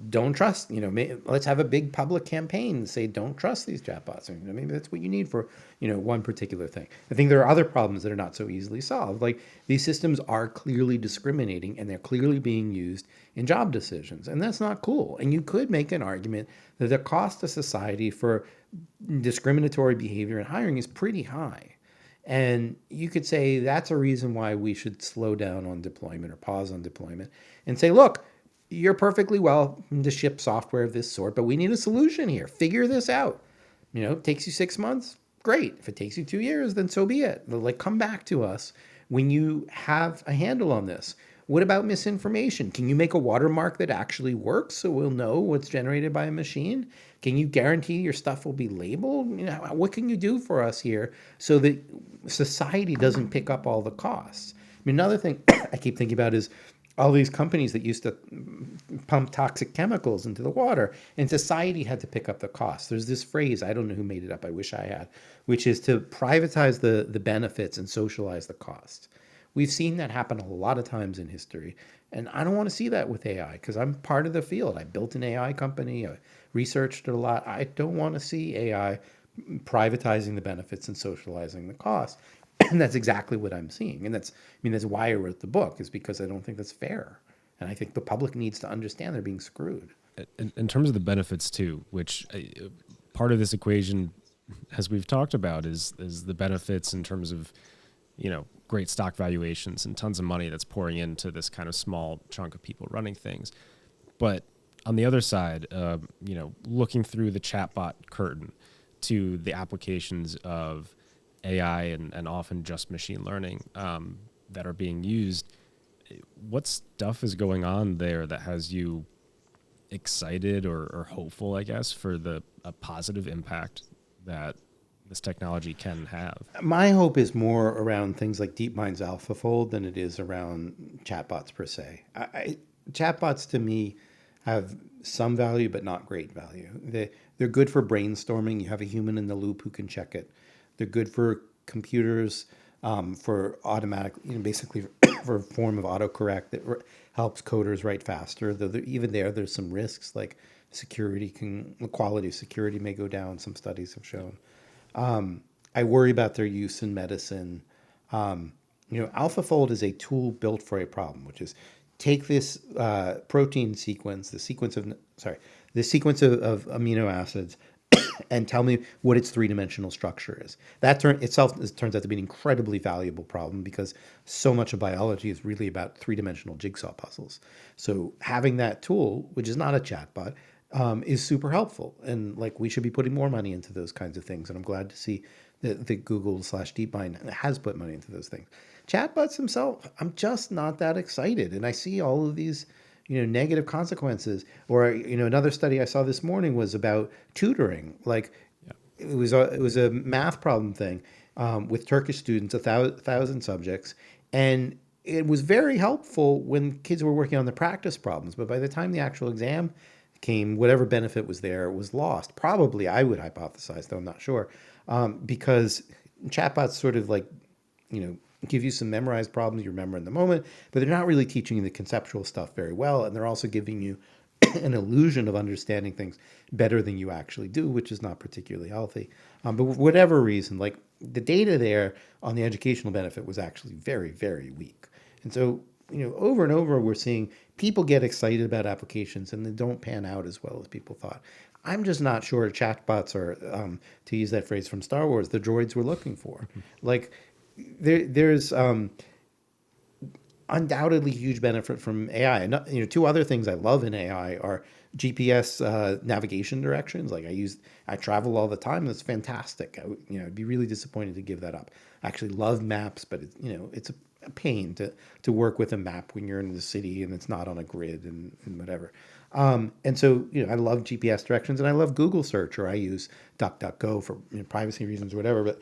Don't trust, let's have a big public campaign and say, don't trust these chatbots. Maybe that's what you need for, one particular thing. I think there are other problems that are not so easily solved. Like these systems are clearly discriminating and they're clearly being used in job decisions. And that's not cool. And you could make an argument that the cost to society for discriminatory behavior in hiring is pretty high. And you could say that's a reason why we should slow down on deployment or pause on deployment and say, look, you're perfectly well to ship software of this sort, but we need a solution here. Figure this out. It takes you 6 months. Great. If it takes you 2 years, then so be it. Like, come back to us when you have a handle on this. What about misinformation? Can you make a watermark that actually works so we'll know what's generated by a machine? Can you guarantee your stuff will be labeled? What can you do for us here so that society doesn't pick up all the costs? I mean, another thing I keep thinking about is all these companies that used to pump toxic chemicals into the water, and society had to pick up the cost. There's this phrase, I don't know who made it up, I wish I had, which is to privatize the benefits and socialize the cost. We've seen that happen a lot of times in history, and I don't want to see that with AI because I'm part of the field. I built an AI company, I researched it a lot. I don't want to see AI privatizing the benefits and socializing the cost. And that's exactly what I'm seeing. And that's why I wrote the book, is because I don't think that's fair. And I think the public needs to understand they're being screwed. In terms of the benefits too, which part of this equation, as we've talked about, is the benefits in terms of, great stock valuations and tons of money that's pouring into this kind of small chunk of people running things. But on the other side, looking through the chatbot curtain to the applications of AI and often just machine learning that are being used, what stuff is going on there that has you excited or hopeful, I guess, for a positive impact that this technology can have? My hope is more around things like DeepMind's AlphaFold than it is around chatbots per se. Chatbots to me have some value, but not great value. They're good for brainstorming. You have a human in the loop who can check it. They're good for computers, for automatic, basically for a form of autocorrect that helps coders write faster. Though even there's some risks, like the quality of security may go down. Some studies have shown. I worry about their use in medicine. AlphaFold is a tool built for a problem, which is take this protein sequence, the sequence of amino acids, and tell me what its three-dimensional structure is. That turns out to be an incredibly valuable problem because so much of biology is really about three-dimensional jigsaw puzzles. So having that tool, which is not a chatbot, is super helpful. And like we should be putting more money into those kinds of things. And I'm glad to see that Google/DeepMind has put money into those things. Chatbots themselves, I'm just not that excited. And I see all of these negative consequences. Or another study I saw this morning was about tutoring. Like it was a math problem thing with Turkish students, 1,000 subjects, and it was very helpful when kids were working on the practice problems. But by the time the actual exam came, whatever benefit was there was lost. Probably, I would hypothesize, though I'm not sure, because chatbots sort of like give you some memorized problems you remember in the moment, but they're not really teaching you the conceptual stuff very well, and they're also giving you an illusion of understanding things better than you actually do, which is not particularly healthy. But for whatever reason, like the data there on the educational benefit was actually very, very weak. And so, over and over, we're seeing people get excited about applications and they don't pan out as well as people thought. I'm just not sure chatbots are, to use that phrase from Star Wars, the droids we're looking for. Like, there's undoubtedly huge benefit from AI. And two other things I love in AI are GPS navigation directions. Like I travel all the time. That's fantastic. I'd be really disappointed to give that up. I actually love maps, but it's a pain to work with a map when you're in the city and it's not on a grid and whatever. And so I love GPS directions, and I love Google search, or I use DuckDuckGo for privacy reasons or whatever. But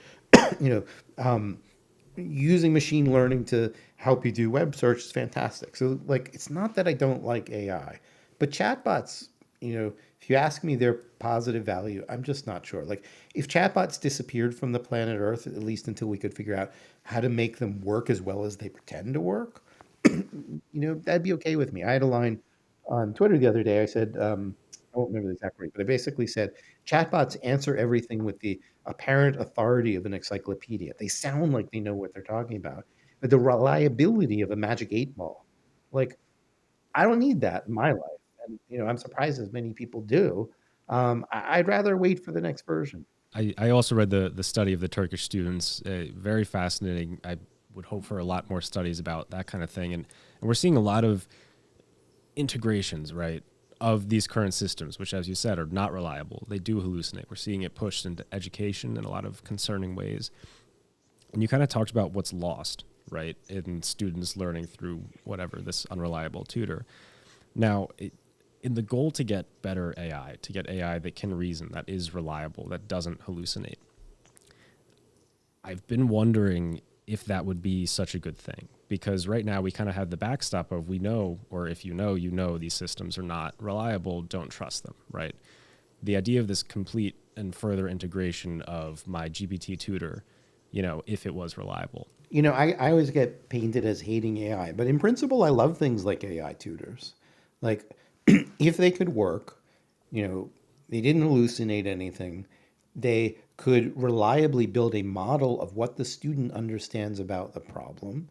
using machine learning to help you do web search is fantastic. So like, it's not that I don't like AI, but chatbots, if you ask me their positive value, I'm just not sure. Like if chatbots disappeared from the planet Earth, at least until we could figure out how to make them work as well as they pretend to work, that'd be okay with me. I had a line on Twitter the other day. I said, I won't remember the exact word, but I basically said, chatbots answer everything with the apparent authority of an encyclopedia. They sound like they know what they're talking about, but the reliability of a magic 8 ball, like I don't need that in my life. And I'm surprised as many people do. I'd rather wait for the next version. I also read the study of the Turkish students. Very fascinating. I would hope for a lot more studies about that kind of thing. And we're seeing a lot of integrations, right, of these current systems, which, as you said, are not reliable. They do hallucinate. We're seeing it pushed into education in a lot of concerning ways. And you kind of talked about what's lost right? In students learning through whatever, this unreliable tutor. Now, in the goal to get better AI, to get AI that can reason, that is reliable, that doesn't hallucinate, I've been wondering if that would be such a good thing. Because right now we kind of have the backstop of we know, or if you know these systems are not reliable, don't trust them, right? The idea of this complete and further integration of my GPT tutor, if it was reliable. I always get painted as hating AI, but in principle, I love things like AI tutors. Like, if they could work, they didn't hallucinate anything, they could reliably build a model of what the student understands about the problem.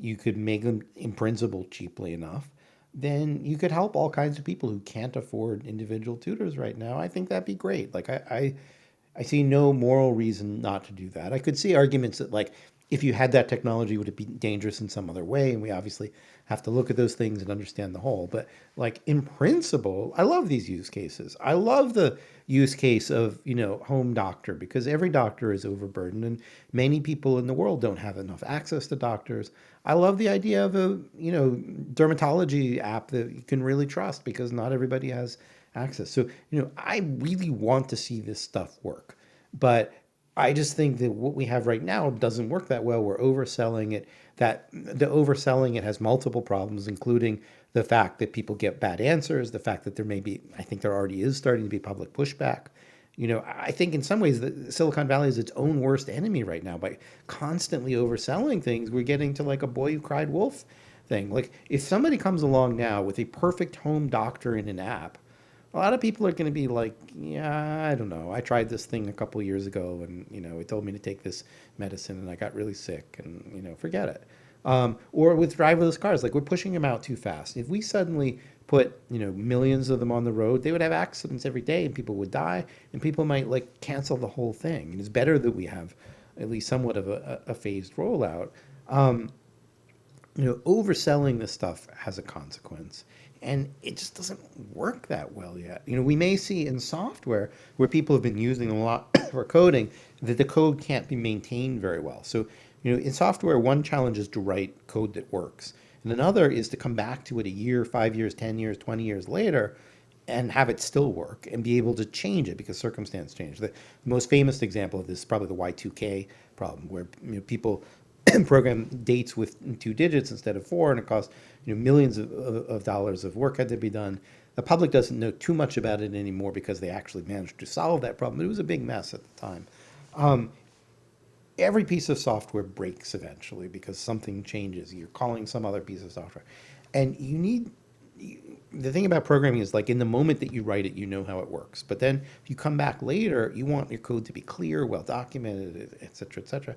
You could make them, in principle, cheaply enough. Then you could help all kinds of people who can't afford individual tutors right now. I think that'd be great. I see no moral reason not to do that. I could see arguments that, like, if you had that technology, would it be dangerous in some other way? And we obviously have to look at those things and understand the whole. But, like, in principle, I love these use cases. I love the use case of, home doctor, because every doctor is overburdened and many people in the world don't have enough access to doctors. I love the idea of a, dermatology app that you can really trust because not everybody has access. So, I really want to see this stuff work. But I just think that what we have right now doesn't work that well. We're overselling it. That the overselling it has multiple problems, including the fact that people get bad answers, the fact that I think there already is starting to be public pushback. I think in some ways the Silicon Valley is its own worst enemy right now by constantly overselling things. We're getting to like a boy who cried wolf thing. Like, if somebody comes along now with a perfect home doctor in an app, a lot of people are going to be like, yeah, I don't know. I tried this thing a couple years ago and, it told me to take this medicine and I got really sick and, forget it. Or with driverless cars, like, we're pushing them out too fast. If we suddenly put, millions of them on the road, they would have accidents every day and people would die and people might like cancel the whole thing. And it's better that we have at least somewhat of a phased rollout. Overselling this stuff has a consequence. And it just doesn't work that well yet. We may see in software where people have been using a lot for coding that the code can't be maintained very well. So, in software, one challenge is to write code that works. And another is to come back to it a year, 5 years, 10 years, 20 years later and have it still work and be able to change it because circumstance change. The most famous example of this is probably the Y2K problem, where people program dates with 2 digits instead of four, and it costs millions of dollars of work had to be done. The public doesn't know too much about it anymore because they actually managed to solve that problem. It was a big mess at the time. Every piece of software breaks eventually because something changes. You're calling some other piece of software, and the thing about programming is, like, in the moment that you write it, you know how it works. But then if you come back later, you want your code to be clear, well documented, et cetera, et cetera.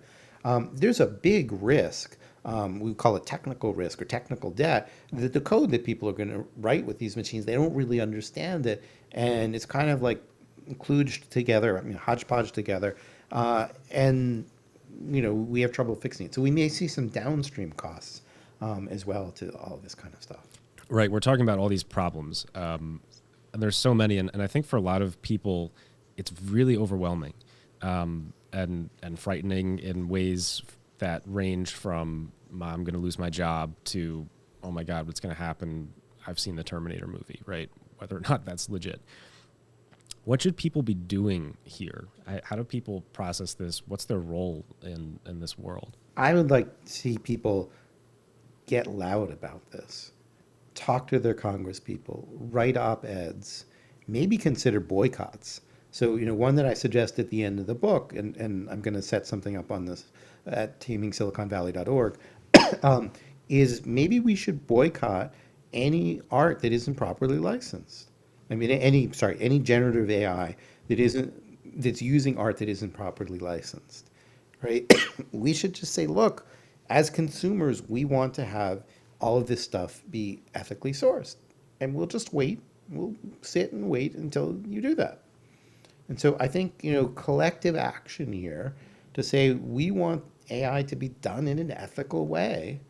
There's a big risk. We call it technical risk or technical debt, that the code that people are going to write with these machines, they don't really understand it. And it's kind of like kludged together, hodgepodge together. And we have trouble fixing it. So we may see some downstream costs as well to all of this kind of stuff. Right. We're talking about all these problems. And there's so many. And I think for a lot of people, it's really overwhelming and frightening in ways that range from I'm going to lose my job to, oh my God, what's going to happen? I've seen the Terminator movie, right? Whether or not that's legit. What should people be doing here? How do people process this? What's their role in this world? I would like to see people get loud about this, talk to their Congress people, write op-eds, maybe consider boycotts. So, one that I suggest at the end of the book, and I'm going to set something up on this at tamingsiliconvalley.org, is maybe we should boycott any art that isn't properly licensed. I mean, any generative AI that's using art that isn't properly licensed, right? We should just say, look, as consumers, we want to have all of this stuff be ethically sourced, and we'll just wait. We'll sit and wait until you do that. And so I think, collective action here to say we want AI to be done in an ethical way,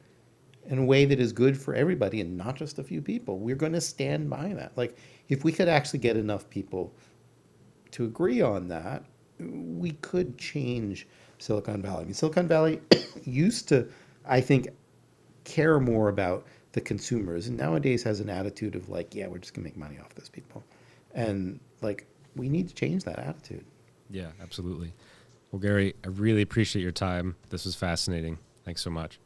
in a way that is good for everybody and not just a few people. We're going to stand by that. Like, if we could actually get enough people to agree on that, we could change Silicon Valley. I mean, Silicon Valley used to, I think, care more about the consumers, and nowadays has an attitude of like, yeah, we're just gonna make money off those people, and like we need to change that attitude. Yeah, absolutely. Well, Gary, I really appreciate your time. This was fascinating. Thanks so much.